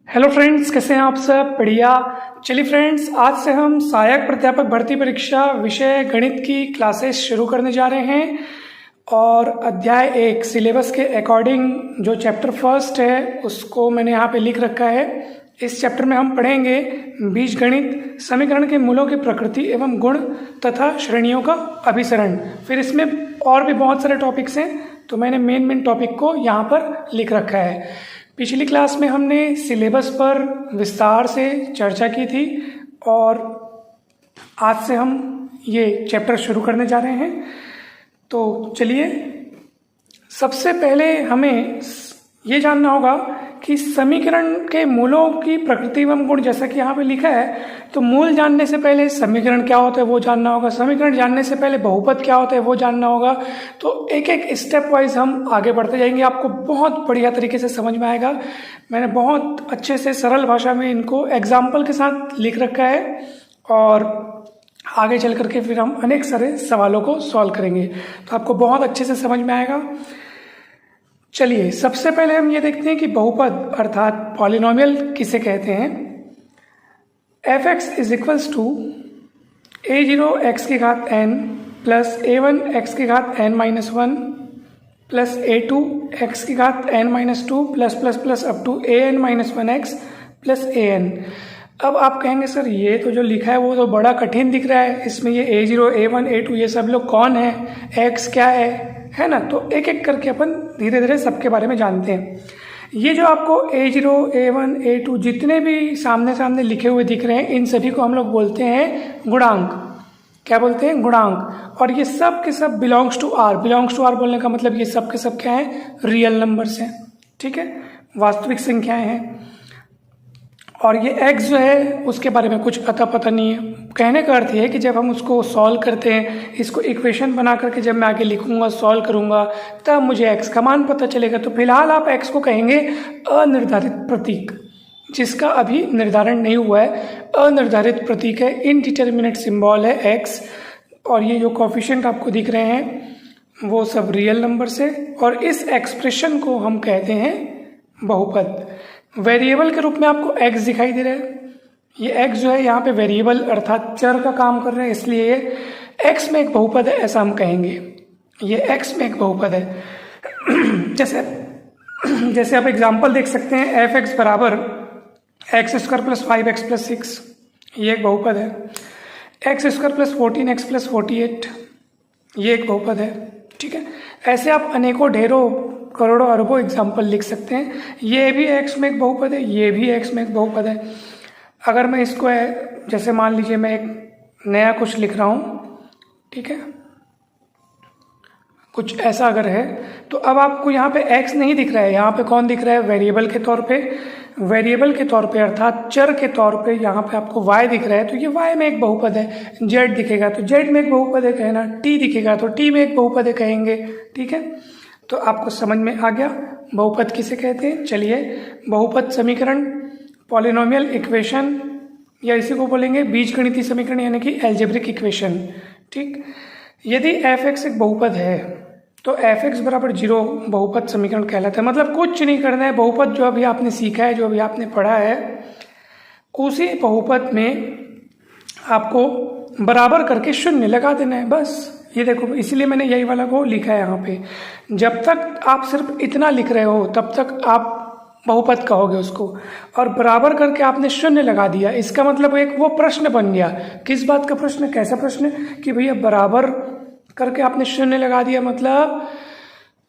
Hello friends, कैसे हैं आप सब? बढ़िया। चलिए फ्रेंड्स, आज से हम सहायक प्राध्यापक भर्ती परीक्षा विषय गणित की क्लासेस शुरू करने जा रहे हैं। और अध्याय 1 सिलेबस के अकॉर्डिंग जो चैप्टर फर्स्ट है उसको मैंने यहाँ पे लिख रखा है। इस चैप्टर में हम पढ़ेंगे बीजगणित, समीकरण के मूलों की प्रकृति एवं गुण तथा श्रेणियों का अभिसरण। फिर इसमें और भी बहुत सारे टॉपिक्स हैं, तो मैंने मेन टॉपिक को यहाँ पर लिख रखा है। पिछली क्लास में हमने सिलेबस पर विस्तार से चर्चा की थी और आज से हम ये चैप्टर शुरू करने जा रहे हैं। तो चलिए, सबसे पहले हमें ये जानना होगा कि समीकरण के मूलों की प्रकृति एवं गुण, जैसा कि यहाँ पे लिखा है, तो मूल जानने से पहले समीकरण क्या होता है वो जानना होगा, समीकरण जानने से पहले बहुपद क्या होता है वो जानना होगा। तो एक एक स्टेप वाइज हम आगे बढ़ते जाएंगे, आपको बहुत बढ़िया तरीके से समझ में आएगा। मैंने बहुत अच्छे से सरल भाषा में इनको एग्जाम्पल के साथ लिख रखा है और आगे चल करके फिर हम अनेक सारे सवालों को सॉल्व करेंगे, तो आपको बहुत अच्छे से समझ में आएगा। चलिए, सबसे पहले हम ये देखते हैं कि बहुपद अर्थात पॉलिनोमियल किसे कहते हैं। f(x) is equals to a0 x की घात n प्लस a1 x की घात n-1 प्लस a2 x की घात n-2 plus plus plus up to an-1x plus an। अब आप कहेंगे सर ये तो जो लिखा है वो तो बड़ा कठिन दिख रहा है, इसमें ये a0 a1 a2 ये सब लोग कौन है, x क्या है ना। तो एक एक करके अपन धीरे धीरे सबके बारे में जानते हैं। ये जो आपको a0 a1 a2 जितने भी सामने सामने लिखे हुए दिख रहे हैं, इन सभी को हम लोग बोलते हैं गुणांक। क्या बोलते हैं? गुणांक। और ये सब के सब belongs to R. Belongs to R बोलने का मतलब ये सब के सब क्या है? रियल नंबर्स हैं, ठीक है, वास्तविक संख्याएं हैं। और ये x जो है उसके बारे में कुछ अता पता नहीं है। कहने का अर्थ ये है कि जब हम उसको सॉल्व करते हैं, इसको इक्वेशन बना करके जब मैं आगे लिखूंगा, सॉल्व करूंगा, तब मुझे x का मान पता चलेगा। तो फिलहाल आप x को कहेंगे अनिर्धारित प्रतीक, जिसका अभी निर्धारण नहीं हुआ है। अनिर्धारित प्रतीक है, इनडिटरमिनेट सिंबल है x। और ये जो कोफिशिएंट आपको दिख रहे हैं वो सब रियल नंबर से, और इस एक्सप्रेशन को हम कहते हैं बहुपद। वेरिएबल के रूप में आपको x दिखाई दे रहा है। ये x जो है यहाँ पे वेरिएबल अर्थात चर का काम कर रहे हैं, इसलिए ये x में एक बहुपद है, ऐसा हम कहेंगे। ये x में एक बहुपद है। जैसे आप एग्जांपल देख सकते हैं, f(x) बराबर x² प्लस 5x प्लस 6, ये एक बहुपद है। x² प्लस 14x प्लस 48, ये एक बहुपद है, ठीक है। ऐसे आप अनेकों ढेरों करोड़ों अरबों एग्जाम्पल लिख सकते हैं। ये भी x में एक बहुपद है, ये भी x में एक बहुपद है। अगर मैं इसको जैसे मान लीजिए मैं एक नया कुछ लिख रहा हूँ, ठीक है, कुछ ऐसा अगर है, तो अब आपको यहाँ पे x नहीं दिख रहा है, यहाँ पे कौन दिख रहा है? वेरिएबल के तौर पे। वेरिएबल के तौर पे अर्थात चर के तौर पे यहाँ पे आपको y दिख रहा है, तो ये y में एक बहुपद है। z दिखेगा तो z में एक बहुपद है कहना, t दिखेगा तो t में एक बहुपद है कहेंगे, ठीक है। तो आपको समझ में आ गया बहुपद किसे कहते हैं। चलिए, बहुपद समीकरण, पॉलिनोमियल इक्वेशन, या इसी को बोलेंगे बीजगणितीय समीकरण यानी कि एल्जेब्रिक इक्वेशन, ठीक। यदि f(x) एक बहुपद है तो f(x) बराबर 0 बहुपद समीकरण कहलाता है। मतलब कुछ नहीं करना है, बहुपद जो अभी आपने सीखा है, जो अभी आपने पढ़ा है, उसी बहुपद में आपको बराबर करके शून्य लगा देना है, बस। ये देखो, इसीलिए मैंने यही वाला को लिखा है यहाँ पे। जब तक आप सिर्फ इतना लिख रहे हो तब तक आप बहुपद कहोगे उसको, और बराबर करके आपने शून्य लगा दिया, इसका मतलब एक वो प्रश्न बन गया। किस बात का प्रश्न? कैसा प्रश्न? कि भैया बराबर करके आपने शून्य लगा दिया, मतलब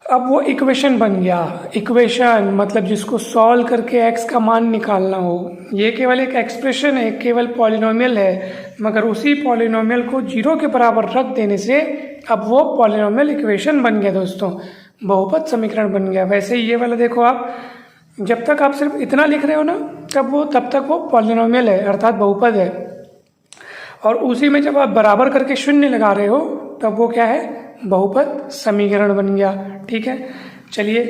अब वो इक्वेशन बन गया। इक्वेशन मतलब जिसको सॉल्व करके x का मान निकालना हो। ये केवल एक एक्सप्रेशन है, केवल पॉलिनोमियल है, मगर उसी पॉलिनोमियल को 0 के बराबर रख देने से अब वो पॉलिनोमियल इक्वेशन बन गया दोस्तों, बहुपद समीकरण बन गया। वैसे ही ये वाला देखो आप, जब तक आप सिर्फ इतना लिख रहे हो ना, तब तक वो पॉलिनोमियल है अर्थात बहुपद है। और उसी में जब आप बराबर करके शून्य लगा रहे हो तब वो क्या है? बहुपद समीकरण बन गया, ठीक है। चलिए,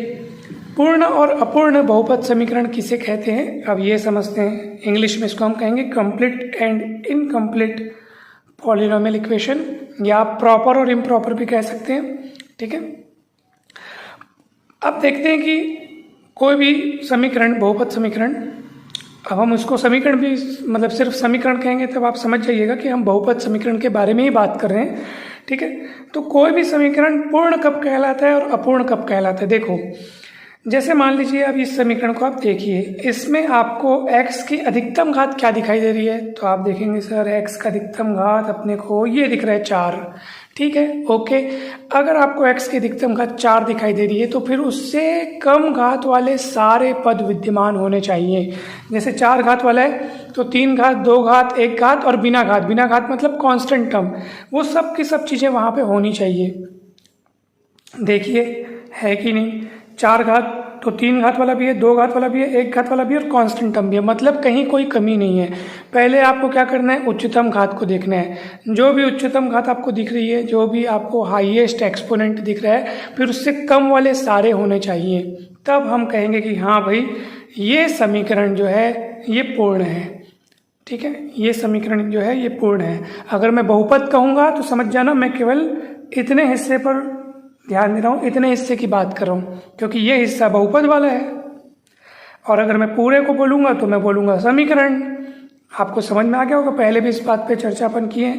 पूर्ण और अपूर्ण बहुपद समीकरण किसे कहते हैं अब ये समझते हैं। इंग्लिश में इसको हम कहेंगे complete and incomplete polynomial equation, या प्रॉपर और इम्प्रॉपर भी कह सकते हैं, ठीक है। अब देखते हैं कि कोई भी समीकरण, बहुपद समीकरण अब हम उसको समीकरण भी मतलब सिर्फ समीकरण कहेंगे तब आप समझ जाइएगा कि हम बहुपद समीकरण के बारे में ही बात कर रहे हैं, ठीक है। तो कोई भी समीकरण पूर्ण कब कहलाता है और अपूर्ण कब कहलाता है, देखो जैसे मान लीजिए अब इस समीकरण को आप देखिए, इसमें आपको x की अधिकतम घात क्या दिखाई दे रही है, तो आप देखेंगे सर x का अधिकतम घात अपने को ये दिख रहा है 4, ठीक है, ओके। अगर आपको x की अधिकतम घात 4 दिखाई दे रही है तो फिर उससे कम घात वाले सारे पद विद्यमान होने चाहिए। जैसे 4 घात वाला है तो 3 घात, 2 घात, 1 घात और बिना घात, बिना घात मतलब कांस्टेंट टर्म, वो सब की सब चीज़ें वहाँ पे होनी चाहिए। देखिए है कि नहीं, 4 घात तो 3 घात वाला भी है, 2 घात वाला भी है, 1 घात वाला भी है और कांस्टेंट टर्म भी है, मतलब कहीं कोई कमी नहीं है। पहले आपको क्या करना है, उच्चतम घात को देखना है। जो भी उच्चतम घात आपको दिख रही है, जो भी आपको हाईएस्ट एक्सपोनेंट दिख रहा है, फिर उससे कम वाले सारे होने चाहिए, तब हम कहेंगे कि हाँ भाई ये समीकरण जो है ये पूर्ण है, ठीक है, ये समीकरण जो है ये पूर्ण है। अगर मैं बहुपद कहूँगा तो समझ जाना मैं केवल इतने हिस्से पर ध्यान दे रहा हूँ, इतने हिस्से की बात कर रहा हूँ, क्योंकि ये हिस्सा बहुपद वाला है। और अगर मैं पूरे को बोलूँगा तो मैं बोलूँगा समीकरण। आपको समझ में आ गया होगा, पहले भी इस बात पे चर्चा अपन किए।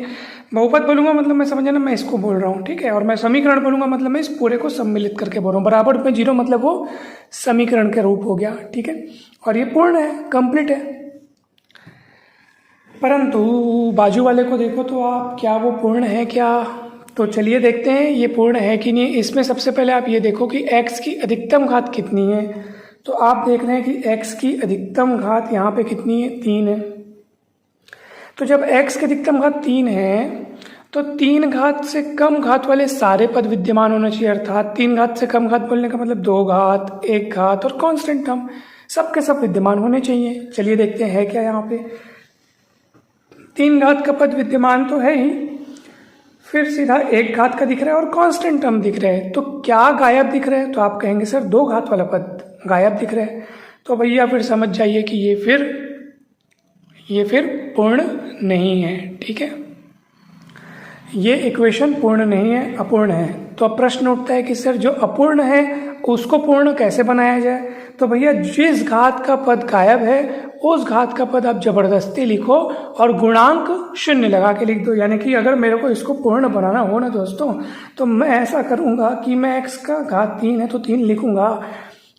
बहुपद बोलूँगा मतलब मैं समझ जाना मैं इसको बोल रहा हूँ, ठीक है, और मैं समीकरण बोलूँगा मतलब मैं इस पूरे को सम्मिलित करके बोल रहा हूँ। बराबर में 0 मतलब वो समीकरण के रूप हो गया, ठीक है, और ये पूर्ण है, कंप्लीट है। परंतु बाजू वाले को देखो तो आप, क्या वो पूर्ण है क्या, तो चलिए देखते हैं ये पूर्ण है कि नहीं। इसमें सबसे पहले आप ये देखो कि x की अधिकतम घात कितनी है, तो आप देख रहे हैं कि x की अधिकतम घात यहाँ पे कितनी है, 3 है। तो जब x की अधिकतम घात 3 है तो 3 घात से कम घात वाले सारे पद विद्यमान होने चाहिए, अर्थात 3 घात से कम घात बोलने का मतलब 2 घात, 1 घात और कांस्टेंट टर्म, सब के सब विद्यमान होने चाहिए। चलिए देखते हैं क्या यहाँ पे, 3 घात का पद विद्यमान तो है ही, फिर सीधा 1 घात का दिख रहा है और कांस्टेंट टर्म दिख रहा है, तो क्या गायब दिख रहा है, तो आप कहेंगे सर 2 घात वाला पद गायब दिख रहा है। तो भैया फिर समझ जाइए कि ये फिर पूर्ण नहीं है, ठीक है, ये इक्वेशन पूर्ण नहीं है, अपूर्ण है। तो अब प्रश्न उठता है कि सर जो अपूर्ण है उसको पूर्ण कैसे बनाया जाए, तो भैया जिस घात का पद गायब है उस घात का पद आप जबरदस्ती लिखो और गुणांक 0 लगा के लिख दो। यानी कि अगर मेरे को इसको पूर्ण बनाना हो ना दोस्तों, तो मैं ऐसा करूँगा कि मैं x का घात 3 है तो 3 लिखूंगा,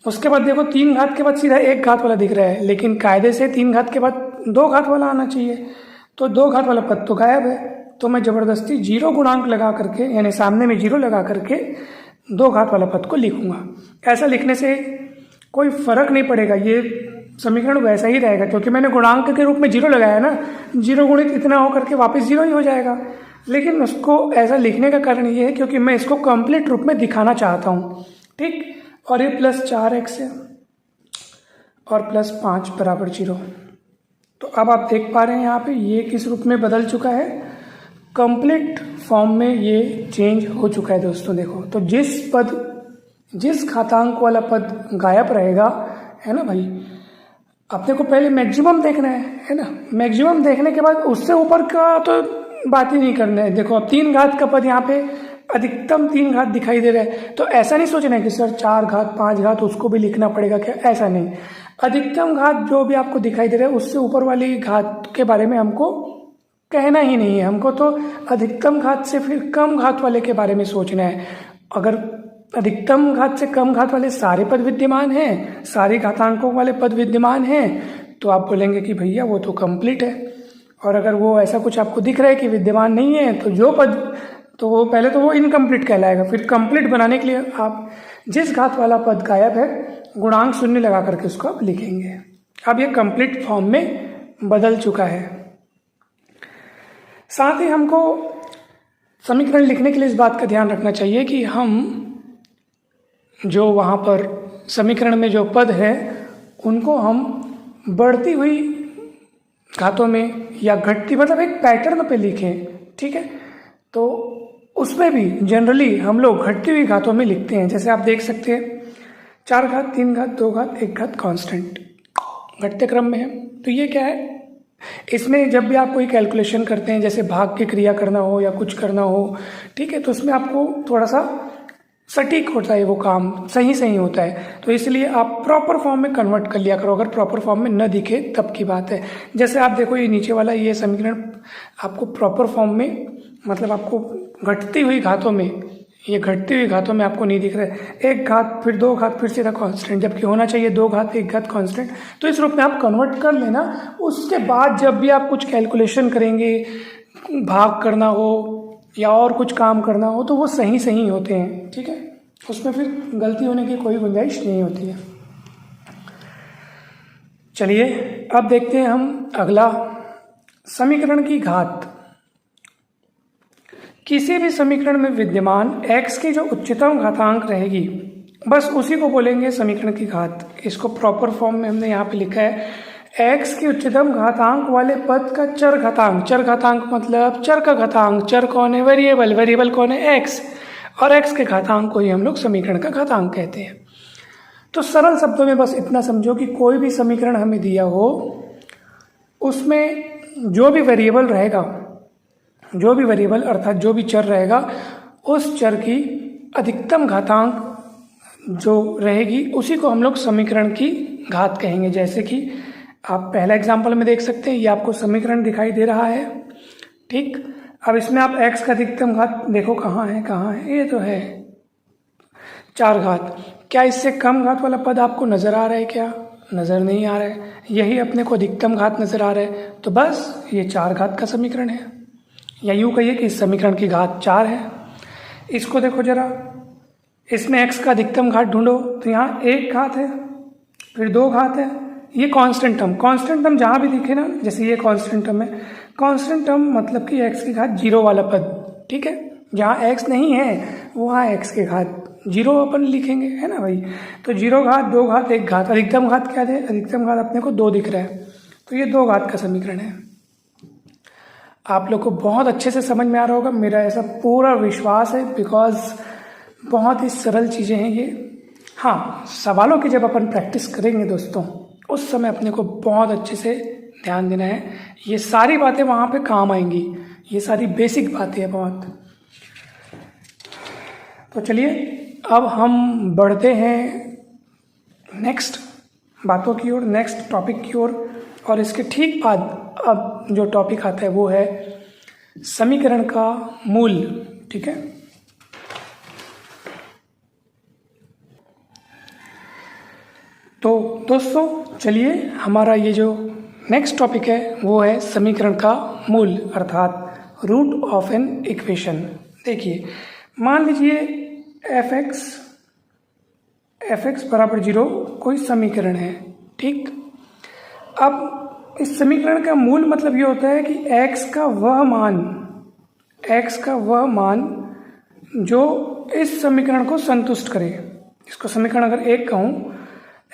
उसके बाद देखो 3 घात के बाद सीधा 1 घात वाला दिख रहा है, लेकिन कायदे से 3 घात के बाद 2 घात वाला आना चाहिए, तो 2 घात वाला पद तो गायब है, तो मैं जबरदस्ती 0 गुणांक लगा करके, यानी सामने में 0 लगा करके 2 घात वाला पद को लिखूंगा। ऐसा लिखने से कोई फर्क नहीं पड़ेगा, ये समीकरण वैसा ही रहेगा, क्योंकि मैंने गुणांक के रूप में 0 लगाया ना, 0 गुणित इतना होकर के वापस 0 ही हो जाएगा। लेकिन उसको ऐसा लिखने का कारण ये है क्योंकि मैं इसको कंप्लीट रूप में दिखाना चाहता हूँ, ठीक। और ये +4x है और +5 बराबर 0। तो अब आप देख पा रहे हैं यहाँ पे ये किस रूप में बदल चुका है, कंप्लीट फॉर्म में ये चेंज हो चुका है दोस्तों। देखो तो जिस घातांक वाला पद गायब रहेगा, है ना भाई, अपने को पहले मैक्सिमम देखना है ना, मैक्सिमम देखने के बाद उससे ऊपर का तो बात ही नहीं करना है। देखो अब 3 घात का पद यहाँ पे अधिकतम 3 घात दिखाई दे रहा है, तो ऐसा नहीं सोचना है कि सर 4 घात 5 घात उसको भी लिखना पड़ेगा क्या, ऐसा नहीं। अधिकतम घात जो भी आपको दिखाई दे रहा है उससे ऊपर वाली घात के बारे में हमको कहना ही नहीं है, हमको तो अधिकतम घात से फिर कम घात वाले के बारे में सोचना है। अगर अधिकतम घात से कम घात वाले सारे पद विद्यमान हैं, सारे घातांकों वाले पद विद्यमान हैं, तो आप बोलेंगे कि भैया वो तो कंप्लीट है। और अगर वो ऐसा कुछ आपको दिख रहा है कि विद्यमान नहीं है, तो जो पद, तो वो पहले तो वो इनकम्प्लीट कहलाएगा। फिर कंप्लीट बनाने के लिए आप जिस घात वाला पद गायब है गुणांक 0 लगा करके उसको आप लिखेंगे। अब ये कंप्लीट फॉर्म में बदल चुका है। साथ ही हमको समीकरण लिखने के लिए इस बात का ध्यान रखना चाहिए कि हम जो वहाँ पर समीकरण में जो पद है उनको हम बढ़ती हुई घातों में या घटती, मतलब एक पैटर्न पे लिखें, ठीक है। तो उसमें भी जनरली हम लोग घटती हुई घातों में लिखते हैं। जैसे आप देख सकते हैं 4 घात, 3 घात, 2 घात, 1 घात कांस्टेंट घटते क्रम में है। तो ये क्या है, इसमें जब भी आप कोई कैलकुलेशन करते हैं, जैसे भाग की क्रिया करना हो या कुछ करना हो, ठीक है, तो उसमें आपको थोड़ा सा सटीक होता है, वो काम सही सही होता है। तो इसलिए आप प्रॉपर फॉर्म में कन्वर्ट कर लिया करो। अगर प्रॉपर फॉर्म में न दिखे तब की बात है। जैसे आप देखो ये नीचे वाला ये समीकरण आपको प्रॉपर फॉर्म में, मतलब आपको घटती हुई घातों में, ये घटती हुई घातों में आपको नहीं दिख रहा है। एक घात फिर दो घात फिर सीधा कांस्टेंट, जबकि होना चाहिए दो घात एक घात कांस्टेंट। तो इस रूप में आप कन्वर्ट कर लेना। उसके बाद जब भी आप कुछ कैलकुलेशन करेंगे, भाग करना हो या और कुछ काम करना हो, तो वो सही सही होते हैं, ठीक है। उसमें फिर गलती होने की कोई गुंजाइश नहीं होती है। चलिए अब देखते हैं हम अगला, समीकरण की घात। किसी भी समीकरण में विद्यमान x की जो उच्चतम घातांक रहेगी, बस उसी को बोलेंगे समीकरण की घात। इसको प्रॉपर फॉर्म में हमने यहाँ पे लिखा है, x की उच्चतम घातांक वाले पद का चर घातांक। चर घातांक मतलब चर का घातांक। चर कौन है? वेरिएबल। वेरिएबल कौन है? x। और x के घातांक को ही हम लोग समीकरण का घातांक कहते हैं। तो सरल शब्दों में बस इतना समझो कि कोई भी समीकरण हमें दिया हो, उसमें जो भी वेरिएबल रहेगा, जो भी वेरिएबल अर्थात जो भी चर रहेगा, उस चर की अधिकतम घातांक जो रहेगी उसी को हम लोग समीकरण की घात कहेंगे। जैसे कि आप पहला एग्जाम्पल में देख सकते हैं, ये आपको समीकरण दिखाई दे रहा है, ठीक। अब इसमें आप x का अधिकतम घात देखो कहाँ है, कहाँ है? ये तो है 4 घात। क्या इससे कम घात वाला पद आपको नजर आ रहा है? क्या नजर नहीं आ रहा है? यही अपने को अधिकतम घात नजर आ रहा है। तो बस ये 4 घात का समीकरण है, या यूँ कहिए कि इस समीकरण की घात 4 है। इसको देखो जरा, इसमें x का अधिकतम घात ढूंढो, तो यहाँ 1 घात है, फिर 2 घात है। ये कांस्टेंट टर्म जहाँ भी दिखे ना, जैसे ये कांस्टेंट टर्म है, कांस्टेंट टर्म मतलब कि x की घात 0 वाला पद, ठीक है। जहाँ x नहीं है वहाँ x की घात 0 अपन लिखेंगे, है ना भाई। तो 0 घात 2 घात 1 घात, अधिकतम घात क्या है? अधिकतम घात अपने को 2 दिख रहा है, तो ये 2 घात का समीकरण है। आप लोग को बहुत अच्छे से समझ में आ रहा होगा, मेरा ऐसा पूरा विश्वास है, बिकॉज बहुत ही सरल चीज़ें हैं ये। हाँ, सवालों की जब अपन प्रैक्टिस करेंगे दोस्तों, उस समय अपने को बहुत अच्छे से ध्यान देना है। ये सारी बातें वहाँ पे काम आएंगी, ये सारी बेसिक बातें हैं बहुत। तो चलिए अब हम बढ़ते हैं नेक्स्ट बातों की ओर, नेक्स्ट टॉपिक की ओर। और इसके ठीक बाद अब जो टॉपिक आता है वो है समीकरण का मूल, ठीक है। तो दोस्तों चलिए, हमारा ये जो नेक्स्ट टॉपिक है वो है समीकरण का मूल, अर्थात रूट ऑफ एन इक्वेशन। देखिए, मान लीजिए एफ एक्स बराबर 0 कोई समीकरण है, ठीक। अब इस समीकरण का मूल मतलब ये होता है कि x का वह मान जो इस समीकरण को संतुष्ट करे। इसको समीकरण अगर 1 कहूँ,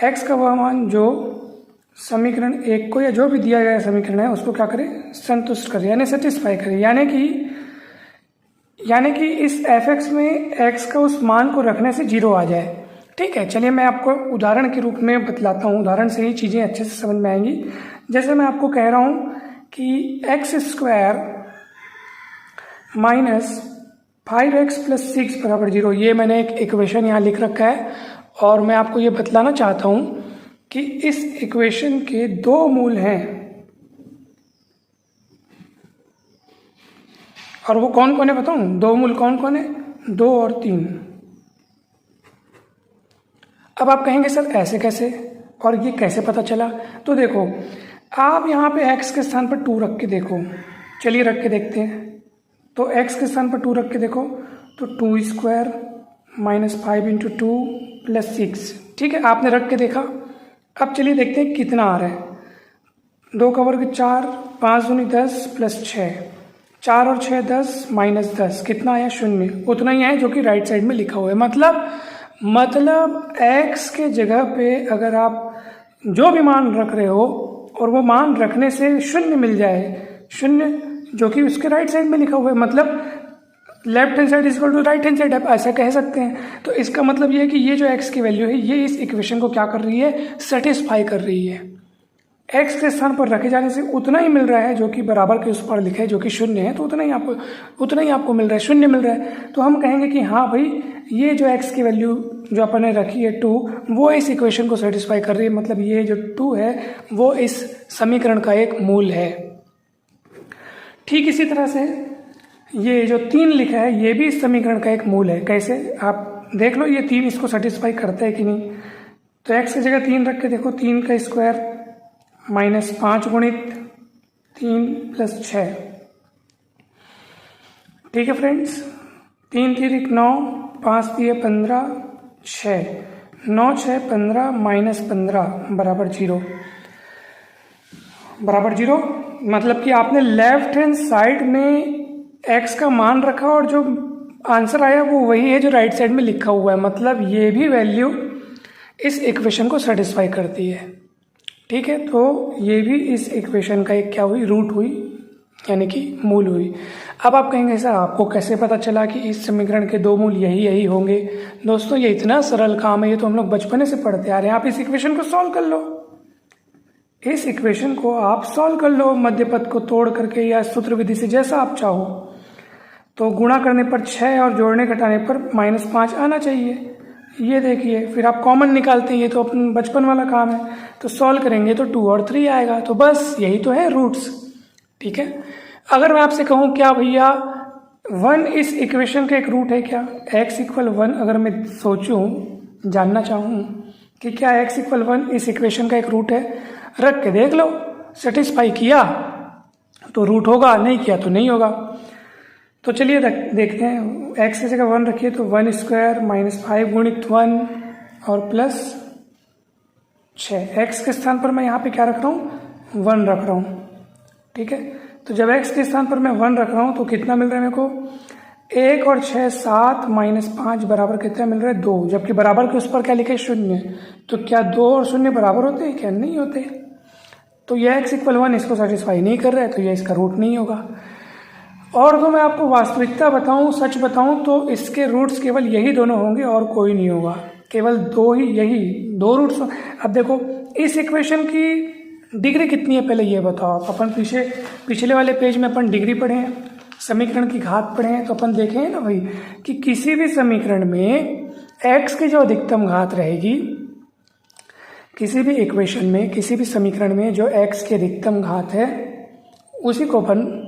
x का वह मान जो समीकरण 1 को या जो भी दिया गया समीकरण है उसको क्या करे? संतुष्ट करे, यानी सेटिस्फाई करे। यानी कि इस f(x) में x का उस मान को रखने से 0 आ जाए, ठीक है। चलिए मैं आपको उदाहरण के रूप में बतलाता हूँ, उदाहरण से ही चीज़ें अच्छे से समझ में आएंगी। जैसे मैं आपको कह रहा हूँ कि x² माइनस 5x + 6 बराबर 0, ये मैंने एक इक्वेशन यहाँ लिख रखा है। और मैं आपको ये बतलाना चाहता हूँ कि इस इक्वेशन के 2 मूल हैं, और वो कौन कौन है बताऊँ? 2 मूल कौन कौन है? 2 और 3। अब आप कहेंगे सर ऐसे कैसे, और ये कैसे पता चला? तो देखो, आप यहाँ पे x के स्थान पर 2 रख के देखो। चलिए रख के देखते हैं। तो x के स्थान पर 2 रख के देखो, तो 2² माइनस 5 × 2 + 6, ठीक है, आपने रख के देखा। अब चलिए देखते हैं कितना आ रहा है। 2 का वर्ग 4, 5 दूनी 10 + 6, 4 और 6 10 माइनस 10, कितना आया? 0। उतना ही है जो कि राइट साइड में लिखा हुआ है। मतलब x के जगह पे अगर आप जो भी मान रख रहे हो और वो मान रखने से 0 मिल जाए, 0 जो कि उसके राइट साइड में लिखा हुआ है, मतलब left hand side equal to right hand side, आप ऐसा कह सकते हैं। तो इसका मतलब ये है कि ये जो x की वैल्यू है ये इस इक्वेशन को क्या कर रही है? सेटिस्फाई कर रही है। एक्स के स्थान पर रखे जाने से उतना ही मिल रहा है जो कि बराबर के उस पर लिखे जो कि शून्य है, तो उतना ही आपको मिल रहा है, शून्य मिल रहा है। तो हम कहेंगे कि हाँ भाई ये जो एक्स की वैल्यू जो अपन ने रखी है 2 वो इस इक्वेशन को सेटिस्फाई कर रही है, मतलब ये जो 2 है वो इस समीकरण का एक मूल है। ठीक इसी तरह से ये जो 3 लिखा है ये भी इस समीकरण का एक मूल है। कैसे आप देख लो, ये 3 इसको सेटिस्फाई करता है कि नहीं। तो एक्स की जगह 3 रख के देखो, 3 का स्क्वायर -5 गुणित 3 + 6। ठीक है फ्रेंड्स, 3 × 3 = 9, 5 × 3 = 15, 6, 9 × 6 = 15 -15 बराबर 0। बराबर 0 मतलब कि आपने लेफ्ट हैंड साइड में x का मान रखा और जो आंसर आया वो वही है जो राइट साइड में लिखा हुआ है, मतलब ये भी वैल्यू इस इक्वेशन को सेटिस्फाई करती है। ठीक है, तो ये भी इस इक्वेशन का एक क्या हुई, रूट हुई, यानी कि मूल हुई। अब आप कहेंगे सर आपको कैसे पता चला कि इस समीकरण के 2 मूल यही होंगे। दोस्तों ये इतना सरल काम है, ये तो हम लोग बचपने से पढ़ते आ रहे हैं। आप इस इक्वेशन को सॉल्व कर लो, इस इक्वेशन को आप सॉल्व कर लो मध्य पद को तोड़ करके या सूत्र विधि से, जैसा आप चाहो। तो गुणा करने पर 6 और जोड़ने घटाने पर -5 आना चाहिए। ये देखिए, फिर आप कॉमन निकालते हैं, ये तो अपन बचपन वाला काम है। तो सॉल्व करेंगे तो 2 और 3 आएगा। तो बस यही तो है रूट्स। ठीक है, अगर मैं आपसे कहूँ क्या भैया 1 इस इक्वेशन का एक रूट है क्या, x = 1, अगर मैं सोचूं जानना चाहूँ कि क्या x = 1 इस इक्वेशन का एक रूट है, रख के देख लो, सेटिस्फाई किया तो रूट होगा, नहीं किया तो नहीं होगा। तो चलिए देखते हैं, x की जगह 1 रखिए तो 1² -5 गुणित 1 और प्लस 6। x के स्थान पर मैं यहाँ पे क्या रख रहा हूँ, 1 रख रहा हूँ। ठीक है, तो जब x के स्थान पर मैं 1 रख रहा हूँ तो कितना मिल रहा है मेरे को, 1 और 6 7 -5 बराबर कितना मिल रहा है, 2। जबकि बराबर के उस पर क्या लिखे, 0। तो क्या 2 और 0 बराबर होते हैं क्या, नहीं होते। तो यह x = 1 इसको सेटिस्फाई नहीं कर रहा है, तो यह इसका रूट नहीं होगा। और तो मैं आपको वास्तविकता बताऊं, सच बताऊं तो इसके रूट्स केवल यही दोनों होंगे और कोई नहीं होगा, केवल 2 ही, यही 2 रूट्स। अब देखो इस इक्वेशन की डिग्री कितनी है पहले ये बताओ। अपन पिछले वाले पेज में अपन डिग्री पढ़े हैं, समीकरण की घात पढ़े हैं, तो अपन देखे हैं ना भाई कि किसी भी समीकरण में x की जो अधिकतम घात रहेगी, किसी भी इक्वेशन में, किसी भी समीकरण में जो x की अधिकतम घात है उसी को अपन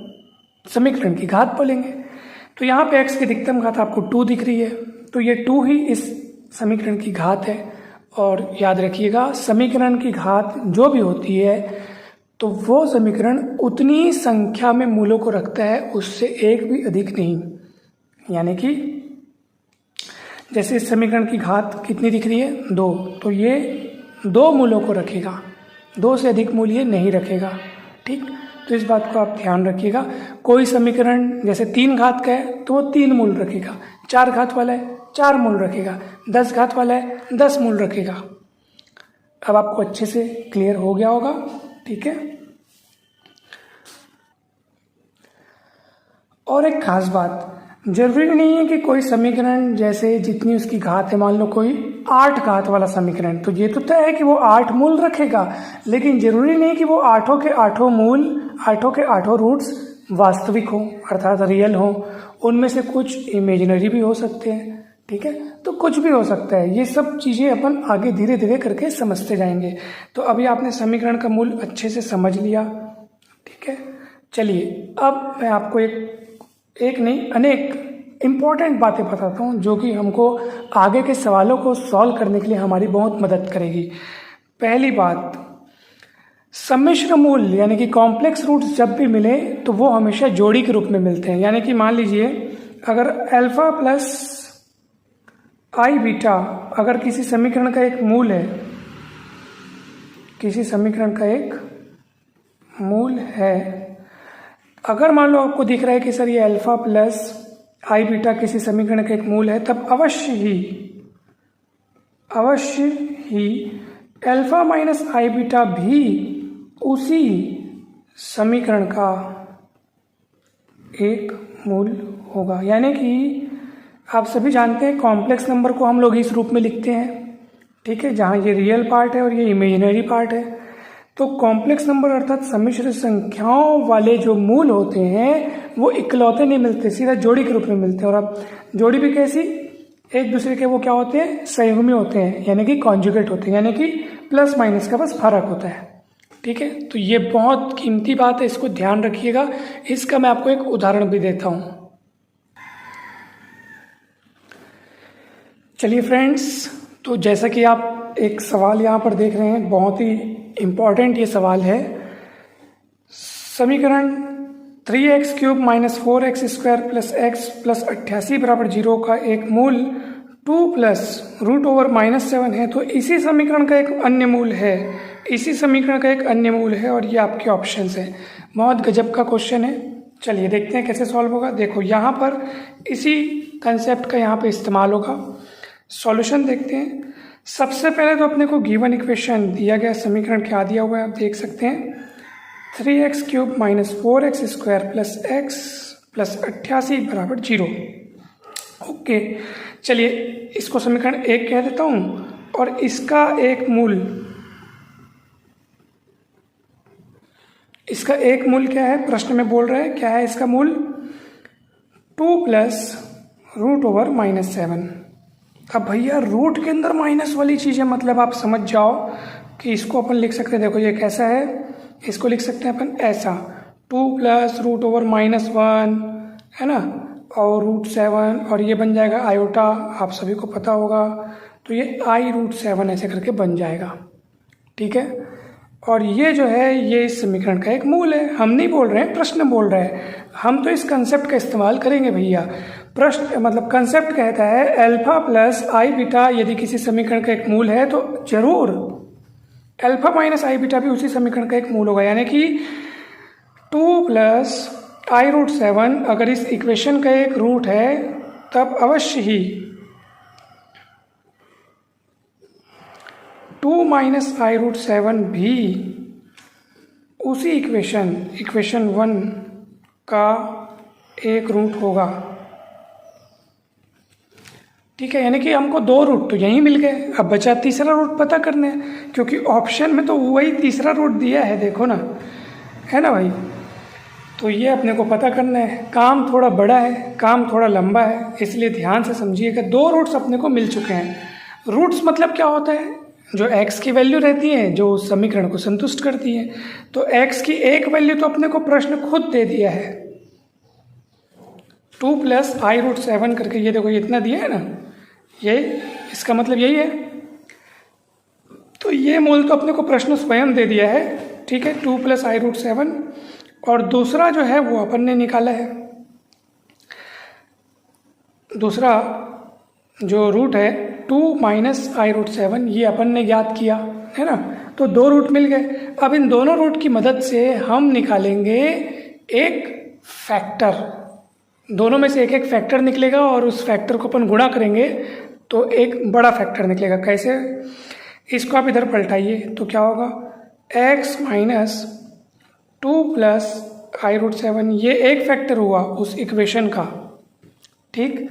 समीकरण की घात बोलेंगे। तो यहाँ पे x की अधिकतम घात आपको 2 दिख रही है, तो ये 2 ही इस समीकरण की घात है। और याद रखिएगा समीकरण की घात जो भी होती है तो वो समीकरण उतनी ही संख्या में मूलों को रखता है, उससे एक भी अधिक नहीं। यानी कि जैसे इस समीकरण की घात कितनी दिख रही है, 2, तो ये 2 मूलों को रखेगा, 2 से अधिक मूल ये नहीं रखेगा। ठीक, तो इस बात को आप ध्यान रखिएगा। कोई समीकरण जैसे 3 घात का है तो वो 3 मूल रखेगा, 4 घात वाला है 4 मूल रखेगा, 10 घात वाला है 10 मूल रखेगा। अब आपको अच्छे से क्लियर हो गया होगा। ठीक है, और एक खास बात, जरूरी नहीं है कि कोई समीकरण जैसे जितनी उसकी घात है, मान लो कोई 8 घात वाला समीकरण, तो ये तो तय है कि वो 8 मूल रखेगा, लेकिन जरूरी नहीं कि वो 8 के 8 मूल, 8 के 8 रूट्स वास्तविक हो, अर्थात रियल हो। उनमें से कुछ इमेजिनरी भी हो सकते हैं। ठीक है, तो कुछ भी हो सकता है। ये सब चीज़ें अपन आगे धीरे धीरे करके समझते जाएंगे। तो अभी आपने समीकरण का मूल अच्छे से समझ लिया। ठीक है, चलिए अब मैं आपको एक नहीं अनेक इम्पॉर्टेंट बातें बताता हूँ जो कि हमको आगे के सवालों को सॉल्व करने के लिए हमारी बहुत मदद करेगी। पहली बात, सम्मिश्र मूल यानी कि कॉम्प्लेक्स रूट्स जब भी मिले तो वो हमेशा जोड़ी के रूप में मिलते हैं। यानी कि मान लीजिए अगर अल्फा प्लस आई बीटा अगर किसी समीकरण का एक मूल है, किसी समीकरण का एक मूल है, अगर मान लो आपको दिख रहा है कि सर ये अल्फा प्लस आई बीटा किसी समीकरण का एक मूल है, तब अवश्य ही अल्फा माइनस आई बीटा भी उसी समीकरण का एक मूल होगा। यानी कि आप सभी जानते हैं कॉम्प्लेक्स नंबर को हम लोग इस रूप में लिखते हैं। ठीक है, जहाँ ये रियल पार्ट है और ये इमेजिनरी पार्ट है। तो कॉम्प्लेक्स नंबर अर्थात सम्मिश्र संख्याओं वाले जो मूल होते हैं वो इकलौते नहीं मिलते, सीधा जोड़ी के रूप में मिलते हैं। और अब जोड़ी भी कैसी, एक दूसरे के वो क्या होते हैं, संयुग्मी होते हैं, यानी कि कॉन्जुगेट होते हैं, यानी कि प्लस माइनस का बस फर्क होता है। ठीक है, तो ये बहुत कीमती बात है, इसको ध्यान रखिएगा। इसका मैं आपको एक उदाहरण भी देता हूँ। चलिए फ्रेंड्स, तो जैसा कि आप एक सवाल यहाँ पर देख रहे हैं, बहुत ही इम्पॉर्टेंट ये सवाल है। समीकरण 3x³ - 4x² + x + 88 = 0 का एक मूल 2 + √(-7) है। तो इसी समीकरण का एक अन्य मूल है, इसी समीकरण का एक अन्य मूल है, और ये आपके ऑप्शंस हैं। बहुत गजब का क्वेश्चन है। चलिए देखते हैं कैसे सॉल्व होगा। देखो यहाँ पर इसी कंसेप्ट का यहाँ पे इस्तेमाल होगा। सॉल्यूशन देखते हैं। सबसे पहले तो अपने को गिवन इक्वेशन दिया गया समीकरण क्या दिया हुआ है, आप देख सकते हैं। 3x³ - 4x² + x + 88 = 0। ओके, चलिए इसको समीकरण 1 कह देता हूँ, और इसका एक मूल क्या है, प्रश्न में बोल रहा है क्या है इसका मूल, 2 + √(-7). अब भैया रूट के अंदर माइनस वाली चीज़ है, मतलब आप समझ जाओ कि इसको अपन लिख सकते हैं। देखो ये कैसा है, इसको लिख सकते हैं अपन ऐसा, 2 + √(-1) है ना, और √7, और ये बन जाएगा आयोटा, आप सभी को पता होगा। तो ये i√7 ऐसे करके बन जाएगा। ठीक है, और ये जो है ये इस समीकरण का एक मूल है। हम नहीं बोल रहे हैं, प्रश्न बोल रहा है। हम तो इस कंसेप्ट का इस्तेमाल करेंगे भैया। प्रश्न मतलब कंसेप्ट कहता है अल्फा + i β यदि किसी समीकरण का एक मूल है तो जरूर अल्फा - i β भी उसी समीकरण का एक मूल होगा। यानी कि 2 + i√7 अगर इस इक्वेशन का एक रूट है तब अवश्य ही 2 - i√7 भी उसी इक्वेशन 1 का एक रूट होगा। ठीक है, यानी कि हमको 2 रूट तो यहीं मिल गए, अब बचा तीसरा रूट पता करने हैं, क्योंकि ऑप्शन में तो वही तीसरा रूट दिया है, देखो ना, है ना भाई। तो ये अपने को पता करना है। काम थोड़ा बड़ा है, काम थोड़ा लंबा है, इसलिए ध्यान से समझिएगा। 2 रूट्स अपने को मिल चुके हैं। रूट्स मतलब क्या होता है, जो x की वैल्यू रहती है जो समीकरण को संतुष्ट करती है। तो x की एक वैल्यू तो अपने को प्रश्न खुद दे दिया है, 2 + i√7 करके, ये देखो ये इतना दिया है ना, ये इसका मतलब यही है। तो ये मूल तो अपने को प्रश्न स्वयं दे दिया है। ठीक है, 2 + i√7, और दूसरा जो है वो अपन ने निकाला है। दूसरा जो रूट है 2 - i√7, ये अपन ने ज्ञात किया है ना। तो 2 रूट मिल गए। अब इन दोनों रूट की मदद से हम निकालेंगे एक फैक्टर। दोनों में से एक फैक्टर निकलेगा, और उस फैक्टर को अपन गुणा करेंगे तो एक बड़ा फैक्टर निकलेगा। कैसे, इसको आप इधर पलटाइए तो क्या होगा, x - 2 + i√7, ये एक फैक्टर हुआ उस इक्वेशन का। ठीक,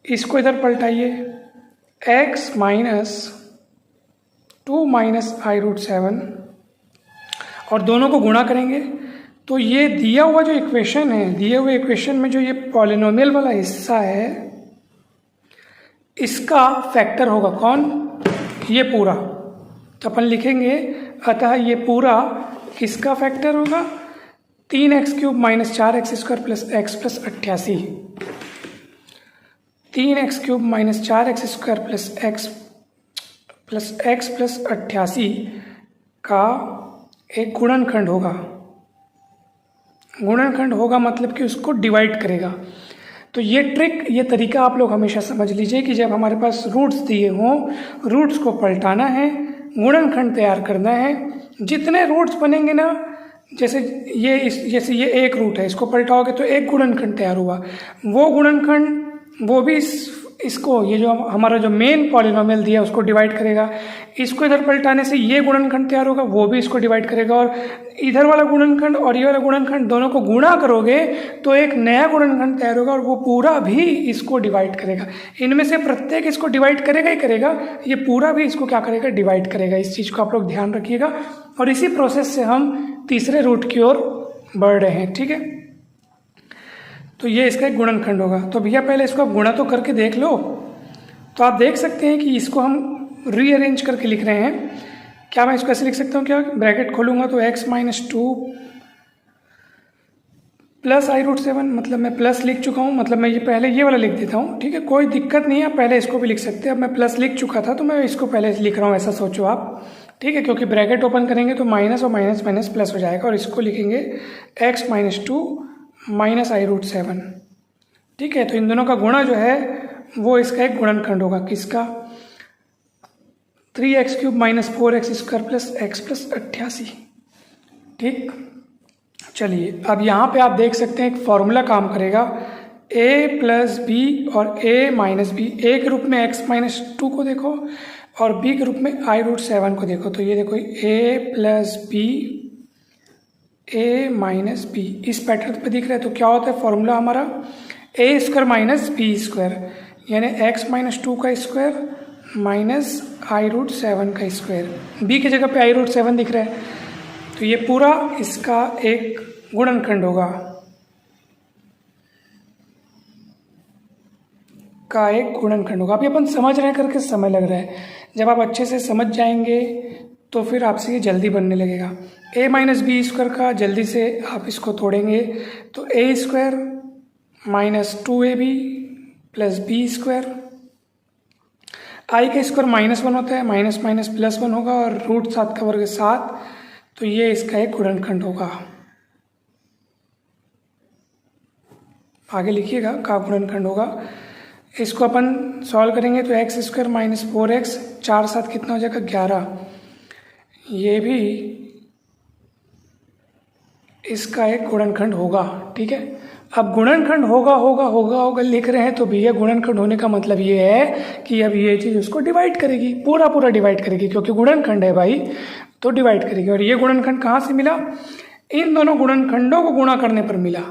इसको इधर पलटाइए, x - 2 - i√7, और दोनों को गुणा करेंगे तो ये दिया हुआ जो इक्वेशन है, दिए हुए इक्वेशन में जो ये पॉलिनोमियल वाला हिस्सा है, इसका फैक्टर होगा कौन, ये पूरा। तो अपन लिखेंगे, अतः ये पूरा किसका फैक्टर होगा, 3x³ - 4x² + x + 88। 3x³ - 4x² + x + 88 का एक गुणनखंड होगा। गुणनखंड होगा मतलब कि उसको डिवाइड करेगा। तो ये ट्रिक, ये तरीका आप लोग हमेशा समझ लीजिए कि जब हमारे पास रूट्स दिए हों, रूट्स को पलटाना है, गुणनखंड तैयार करना है। जितने रूट्स बनेंगे ना, जैसे ये एक रूट है, इसको पलटाओगे तो एक गुणनखंड तैयार हुआ। वो गुणनखंड वो भी इस इसको ये जो हमारा जो मेन पॉलिनोमियल दिया उसको डिवाइड करेगा। इसको इधर पलटाने से ये गुणनखंड तैयार होगा, वो भी इसको डिवाइड करेगा। और इधर वाला गुणनखंड और ये वाला गुणनखंड दोनों को गुणा करोगे तो एक नया गुणनखंड तैयार होगा और वो पूरा भी इसको डिवाइड करेगा। इनमें से प्रत्येक इसको डिवाइड करेगा ही करेगा, ये पूरा भी इसको क्या करेगा, डिवाइड करेगा। इस चीज़ को आप लोग ध्यान रखिएगा। और इसी प्रोसेस से हम तीसरे रूट की ओर बढ़ रहे हैं, ठीक है। तो ये इसका एक गुणनखंड होगा। तो भैया पहले इसको आप गुणा तो करके देख लो। तो आप देख सकते हैं कि इसको हम रीअरेंज करके लिख रहे हैं। क्या मैं इसको ऐसे लिख सकता हूँ, क्या ब्रैकेट खोलूँगा तो x माइनस 2 प्लस i√7, मतलब मैं प्लस लिख चुका हूँ, मतलब मैं ये पहले ये वाला लिख देता हूँ, ठीक है, कोई दिक्कत नहीं है। पहले इसको भी लिख सकते हैं। अब मैं प्लस लिख चुका था तो मैं इसको पहले लिख रहा हूँ, ऐसा सोचो आप, ठीक है, क्योंकि ब्रैकेट ओपन करेंगे तो माइनस और माइनस माइनस प्लस हो जाएगा। और इसको लिखेंगे x माइनस 2 माइनस i√7, ठीक है। तो इन दोनों का गुणा जो है वो इसका एक गुणनखंड होगा। किसका? 3x³ minus 4x² plus x plus 88, ठीक। चलिए अब यहाँ पे आप देख सकते हैं एक फॉर्मूला काम करेगा, a प्लस बी और a माइनस बी। a के रूप में x माइनस 2 को देखो और b के रूप में i√7 को देखो। तो ये देखो a plus B, a minus B, इस पैटर्न पे दिख रहा है। तो क्या होता है फॉर्मूला हमारा, a² माइनस b², यानी x माइनस 2 का स्क्वायर माइनस i√7 का स्क्वायर। b की जगह पे i√7 दिख रहा है, तो ये पूरा इसका एक गुणनखंड होगा, का एक गुणनखंड होगा। अभी अपन समझ रहे हैं करके समय लग रहा है, जब आप अच्छे से समझ जाएंगे तो फिर आपसे ये जल्दी बनने लगेगा। a माइनस b² का जल्दी से आप इसको तोड़ेंगे तो a² minus 2ab plus b², i का स्क्वायर -1 होता है, माइनस माइनस प्लस 1 होगा और √7 का वर्ग 7, तो ये इसका एक गुणनखंड होगा। आगे लिखिएगा का गुणनखंड होगा। इसको अपन सॉल्व करेंगे तो x² माइनस 4x, 4 7 कितना हो जाएगा 11, ये भी इसका एक गुणनखंड होगा, ठीक है। अब गुणनखंड होगा लिख रहे हैं तो भैया गुणनखंड होने का मतलब ये है कि अब ये चीज़ उसको डिवाइड करेगी, पूरा डिवाइड करेगी, क्योंकि गुणनखंड है भाई तो डिवाइड करेगी। और ये गुणनखंड कहाँ से मिला? इन दोनों गुणनखंडों को गुणा करने पर मिला।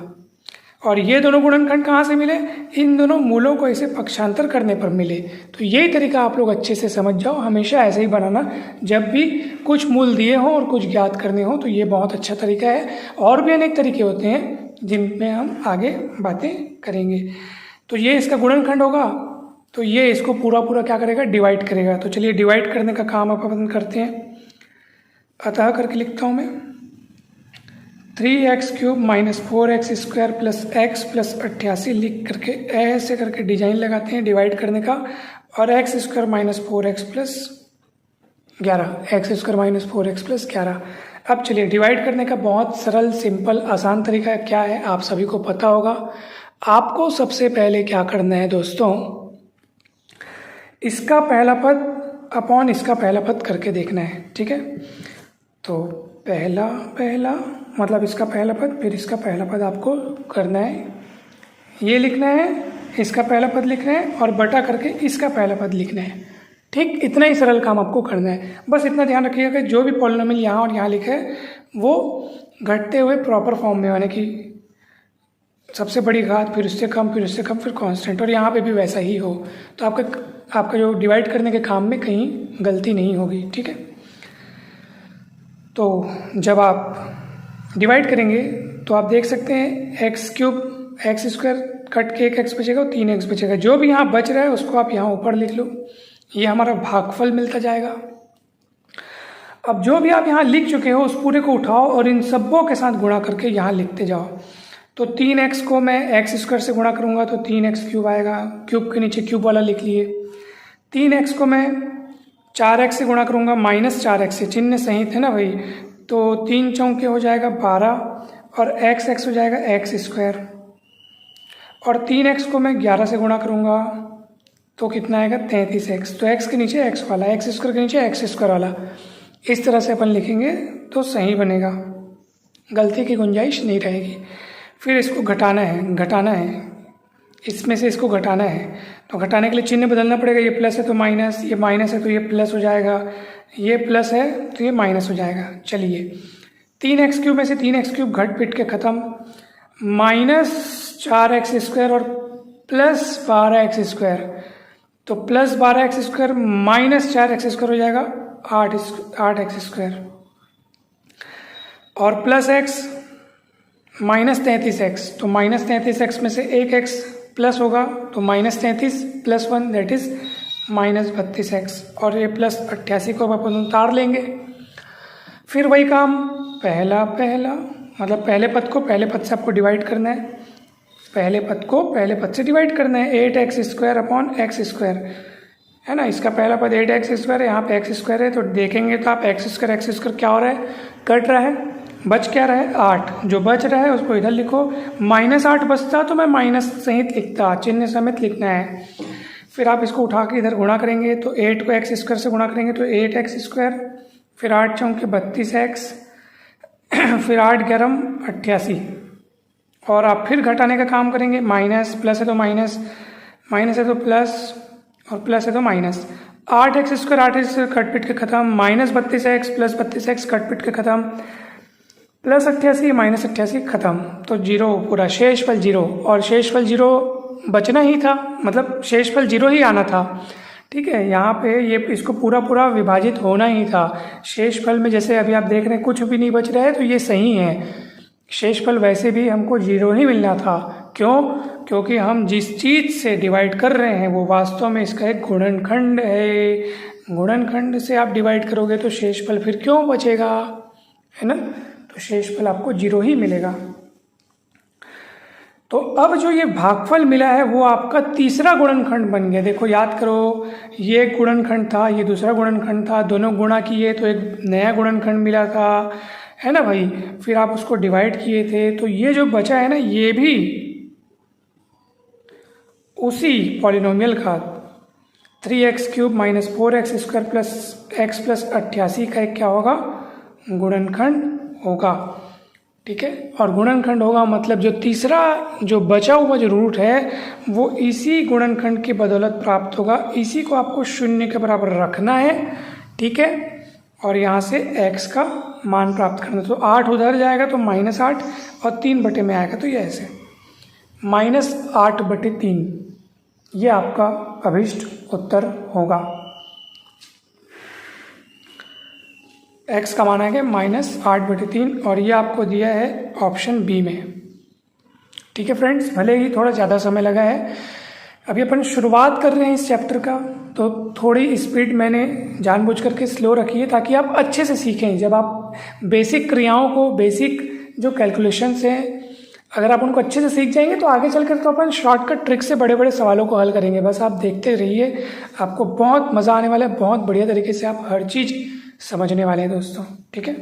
और ये दोनों गुणनखंड कहाँ से मिले? इन दोनों मूलों को ऐसे पक्षांतर करने पर मिले। तो यही तरीका आप लोग अच्छे से समझ जाओ, हमेशा ऐसे ही बनाना, जब भी कुछ मूल दिए हों और कुछ ज्ञात करने हो तो ये बहुत अच्छा तरीका है। और भी अनेक तरीके होते हैं जिनमें हम आगे बातें करेंगे। तो ये इसका गुणनखंड होगा, तो ये इसको पूरा क्या करेगा? डिवाइड करेगा। तो चलिए डिवाइड करने का काम अपन करते हैं। अतः करके लिखता हूँ मैं 3x³ minus 4x² plus x plus 88 लिख करके ऐसे करके डिजाइन लगाते हैं डिवाइड करने का। और x² minus 4x plus 11, x² minus 4x plus 11। अब चलिए डिवाइड करने का बहुत सरल सिंपल आसान तरीका क्या है आप सभी को पता होगा। आपको सबसे पहले क्या करना है दोस्तों, इसका पहला पद अपॉन इसका पहला पद करके देखना है, ठीक है। तो पहला मतलब इसका पहला पद फिर इसका पहला पद आपको करना है, ये लिखना है, इसका पहला पद लिखना है और बटा करके इसका पहला पद लिखना है, ठीक। इतना ही सरल काम आपको करना है। बस इतना ध्यान रखिएगा कि जो भी पॉलिनोमियल यहाँ और यहाँ लिखा है वो घटते हुए प्रॉपर फॉर्म में, यानी कि सबसे बड़ी घात फिर उससे कम फिर उससे कम फिर कांस्टेंट, और यहाँ पे भी वैसा ही हो, तो आपका जो डिवाइड करने के काम में कहीं गलती नहीं होगी, ठीक है। तो जब आप डिवाइड करेंगे तो आप देख सकते हैं x³ x² कट के 1x बचेगा और 3x बचेगा। जो भी यहाँ बच रहा है उसको आप यहाँ ऊपर लिख लो, ये हमारा भागफल मिलता जाएगा। अब जो भी आप यहाँ लिख चुके हो उस पूरे को उठाओ और इन सबों के साथ गुणा करके यहाँ लिखते जाओ। तो 3x को मैं x² से गुणा करूँगा तो 3x³ आएगा, क्यूब के नीचे क्यूब वाला लिख लिए। 3x को मैं 4x से गुणा करूँगा -4x से, चिन्ह सही थे ना भाई, तो 3 चौके हो जाएगा 12 और x हो जाएगा x²। और 3x को मैं 11 से गुणा करूँगा तो कितना आएगा 33x, तो x के नीचे x वाला, x² के नीचे x² वाला, इस तरह से अपन लिखेंगे तो सही बनेगा, गलती की गुंजाइश नहीं रहेगी। फिर इसको घटाना है, इसमें से इसको घटाना है, तो घटाने के लिए चिन्ह बदलना पड़ेगा। ये प्लस है तो माइनस, ये माइनस है तो ये प्लस हो जाएगा, ये प्लस है तो ये माइनस हो जाएगा। चलिए 3x³ में से 3x³ घट पिट के ख़त्म, -4x² और +12x², तो +12x² -4x² हो जाएगा 8x², और +x -33x, तो -33x में से 1x प्लस होगा तो -33 + 1 दैट इज़ -32x, और ये +88 को अपन उतार लेंगे। फिर वही काम पहला मतलब पहले पद को पहले पद से आपको डिवाइड करना है, पहले पद को पहले पद से डिवाइड करना है। 8x² अपॉन x² है ना, इसका पहला पद 8x² है, यहाँ पे x² है, तो देखेंगे तो आप x² क्या हो रहा है, कट रहा है, बच क्या रहा है 8, जो बच रहा है उसको इधर लिखो। -8 बचता तो मैं माइनस सहित लिखता, चिन्ह समेत लिखना है। फिर आप इसको उठा के इधर गुणा करेंगे तो 8 को x² से गुणा करेंगे तो 8x², फिर 8 चौके 32x, फिर 8 11 88, और आप फिर घटाने का काम करेंगे। माइनस प्लस है तो माइनस, माइनस है तो प्लस, और प्लस है तो माइनस। 8x² 8x² कट पिट के खत्म, -32x + 32x कट पिट के खत्म, +88 -88 खत्म, तो 0 पूरा, शेषफल 0, और शेषफल 0 बचना ही था, मतलब शेषफल 0 ही आना था। ठीक है, यहाँ पे ये इसको पूरा विभाजित होना ही था। शेषफल में जैसे अभी आप देख रहे हैं कुछ भी नहीं बच रहा है, तो ये सही है। शेषफल वैसे भी हमको 0 ही मिलना था। क्यों? क्योंकि हम जिस चीज़ से डिवाइड कर रहे हैं वो वास्तव में इसका एक गुणनखंड है। गुणनखंड से आप डिवाइड करोगे तो शेषफल फिर क्यों बचेगा, है ना, तो शेषफल आपको 0 ही मिलेगा। तो अब जो ये भागफल मिला है वो आपका तीसरा गुणनखंड बन गया। देखो याद करो, ये एक गुणनखंड था, ये दूसरा गुणनखंड था, दोनों गुणा किए तो एक नया गुणनखंड मिला था, है ना भाई। फिर आप उसको डिवाइड किए थे, तो ये जो बचा है ना, ये भी उसी पॉलिनोमियल का 3x³ - 4x² + x + 88 का एक क्या होगा, गुणनखंड होगा। ठीक है, और गुणनखंड होगा मतलब जो तीसरा जो बचा हुआ जो रूट है वो इसी गुणनखंड की बदौलत प्राप्त होगा। इसी को आपको 0 के बराबर रखना है। ठीक है, और यहाँ से x का मान प्राप्त करना, तो 8 उधर जाएगा तो -8, और 3 बटे में आएगा तो ये ऐसे -8/3, ये आपका अभीष्ट उत्तर होगा। x का मान आएगा -8/3, और ये आपको दिया है ऑप्शन बी में। ठीक है फ्रेंड्स, भले ही थोड़ा ज़्यादा समय लगा है, अभी अपन शुरुआत कर रहे हैं इस चैप्टर का, तो थोड़ी स्पीड मैंने जानबूझ करके स्लो रखी है ताकि आप अच्छे से सीखें। जब आप बेसिक क्रियाओं को, बेसिक जो कैलकुलेशंस हैं, अगर आप उनको अच्छे से सीख जाएंगे तो आगे चलकर तो अपन शॉर्टकट ट्रिक से बड़े बड़े सवालों को हल करेंगे। बस आप देखते रहिए, आपको बहुत मज़ा आने वाला है, बहुत बढ़िया तरीके से आप हर चीज़ समझने वाले हैं दोस्तों। ठीक है।